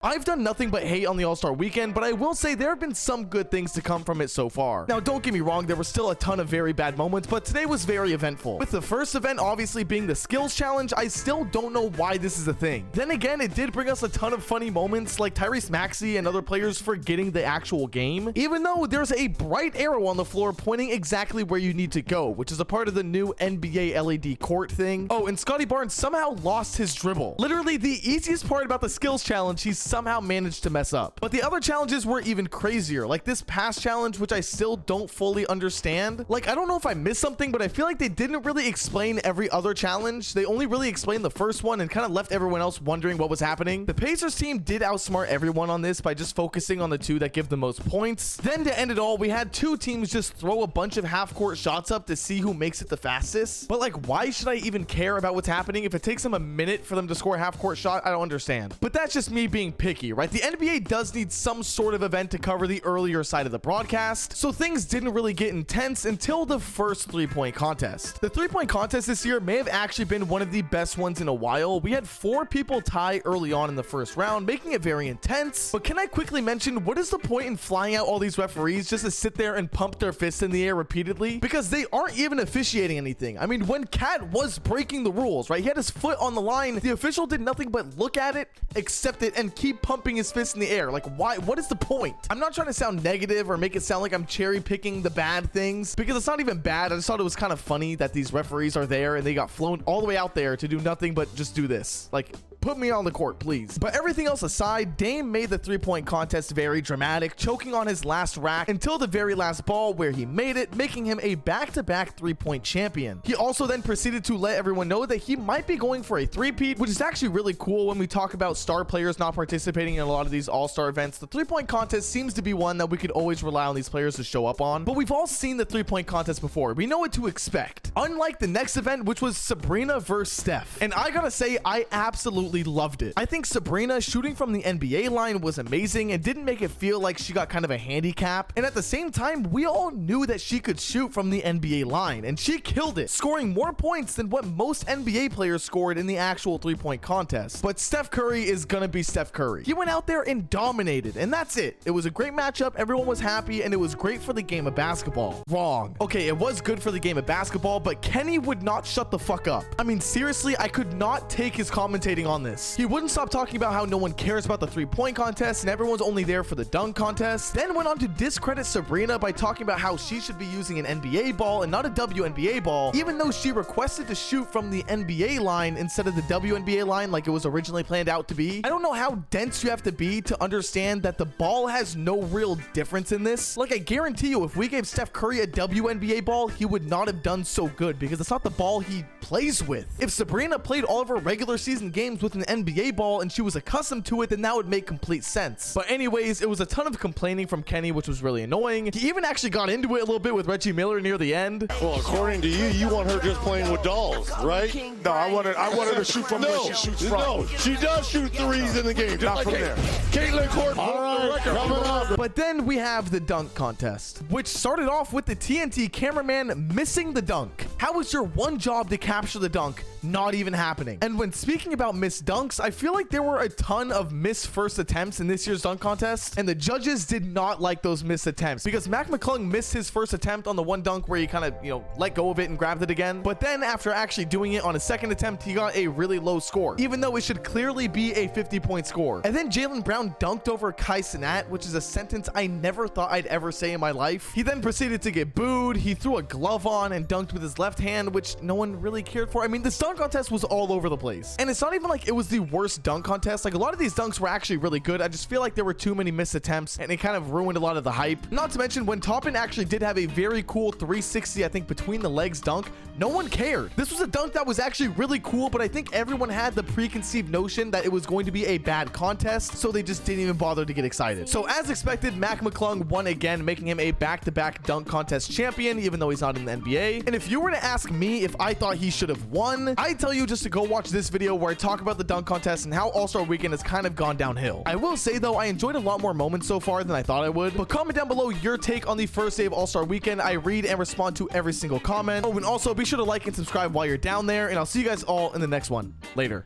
I've done nothing but hate on the All-Star Weekend, but I will say there have been some good things to come from it so far. Now, don't get me wrong, there were still a ton of very bad moments, but today was very eventful. With the first event obviously being the skills challenge, I still don't know why this is a thing. Then again, it did bring us a ton of funny moments like Tyrese Maxey and other players forgetting the actual game, even though there's a bright arrow on the floor pointing exactly where you need to go, which is a part of the new NBA LED court thing. Oh, and Scotty Barnes somehow lost his dribble. Literally the easiest part about the skills challenge, he's somehow managed to mess up. But the other challenges were even crazier, like this pass challenge, which I still don't fully understand. Like, I don't know if I missed something, but I feel like they didn't really explain every other challenge. They only really explained the first one and kind of left everyone else wondering what was happening. The Pacers team did outsmart everyone on this by just focusing on the two that give the most points. Then to end it all, we had two teams just throw a bunch of half-court shots up to see who makes it the fastest. But like, why should I even care about what's happening? If it takes them a minute for them to score a half-court shot, I don't understand. But that's just me being picky, right? The NBA does need some sort of event to cover the earlier side of the broadcast, so things didn't really get intense until the first three-point contest. The three-point contest this year may have actually been one of the best ones in a while. We had 4 people tie early on in the first round, making it very intense. But can I quickly mention, what is the point in flying out all these referees just to sit there and pump their fists in the air repeatedly? Because they aren't even officiating anything. I mean, when Cat was breaking the rules, right? He had his foot on the line. The official did nothing but look at it, accept it, and keep pumping his fist in the air. Like, why? What is the point? I'm not trying to sound negative or make it sound like I'm cherry picking the bad things, because it's not even bad. I just thought it was kind of funny that these referees are there and they got flown all the way out there to do nothing but just do this. Like, put me on the court, please. But everything else aside, Dame made the three-point contest very dramatic, choking on his last rack until the very last ball where he made it, making him a back-to-back three-point champion. He also then proceeded to let everyone know that he might be going for a three-peat, which is actually really cool when we talk about star players not participating in a lot of these all-star events. The three-point contest seems to be one that we could always rely on these players to show up on, but we've all seen the three-point contest before. We know what to expect. Unlike the next event, which was Sabrina versus Steph. And I gotta say, I absolutely loved it. I think Sabrina shooting from the NBA line was amazing and didn't make it feel like she got kind of a handicap. And at the same time, we all knew that she could shoot from the NBA line, and she killed it, scoring more points than what most NBA players scored in the actual three-point contest. But Steph Curry is gonna be Steph Curry. He went out there and dominated, and that's it. It was a great matchup, everyone was happy, and it was great for the game of basketball. Wrong. Okay, it was good for the game of basketball, but Kenny would not shut the fuck up. I mean, seriously, I could not take his commentating on this. He wouldn't stop talking about how no one cares about the three-point contest and everyone's only there for the dunk contest, then went on to discredit Sabrina by talking about how she should be using an NBA ball and not a WNBA ball, even though she requested to shoot from the NBA line instead of the WNBA line like it was originally planned out to be. I don't know how dense you have to be to understand that the ball has no real difference in this. Like, I guarantee you, if we gave Steph Curry a WNBA ball, he would not have done so good because it's not the ball he plays with. If Sabrina played all of her regular season games with an NBA ball and she was accustomed to it, then that would make complete sense. But anyways, it was a ton of complaining from Kenny, which was really annoying. He even actually got into it a little bit with Reggie Miller near the end. Well, according to you, you want her just playing with dolls, right? No, I want her to shoot from where she shoots from. No, she does shoot threes in the game. Just Not like from there. Caitlin Court. All right, coming up. But then we have the dunk contest, which started off with the TNT cameraman missing the dunk. How is your one job to capture the dunk not even happening? And when speaking about missed dunks, I feel like there were a ton of missed first attempts in this year's dunk contest, and the judges did not like those missed attempts because mcclung missed his first attempt on the one dunk where he kind of, let go of it and grabbed it again. But then after actually doing it on a second attempt, he got a really low score, even though it should clearly be a 50-point score. And then Jaylen Brown dunked over Kai Cenat, which is a sentence I never thought I'd ever say in my life. He then proceeded to get booed. He threw a glove on and dunked with his left hand, which no one really cared for. I mean, this dunk contest was all over the place. And it's not even like it was the worst dunk contest. Like, a lot of these dunks were actually really good. I just feel like there were too many missed attempts and it kind of ruined a lot of the hype. Not to mention, when Toppin actually did have a very cool 360, I think, between the legs dunk, no one cared. This was a dunk that was actually really cool, but I think everyone had the preconceived notion that it was going to be a bad contest, so they just didn't even bother to get excited. So as expected, mcclung won again, making him a back-to-back dunk contest champion, even though he's not in the NBA. And if you were to ask me if I thought he should have won, I'd tell you just to go watch this video where I talk about the dunk contest and how All-Star Weekend has kind of gone downhill. I will say though, I enjoyed a lot more moments so far than I thought I would, but comment down below your take on the first day of All-Star Weekend. I read and respond to every single comment. Oh, and also be sure to like and subscribe while you're down there, and I'll see you guys all in the next one. Later.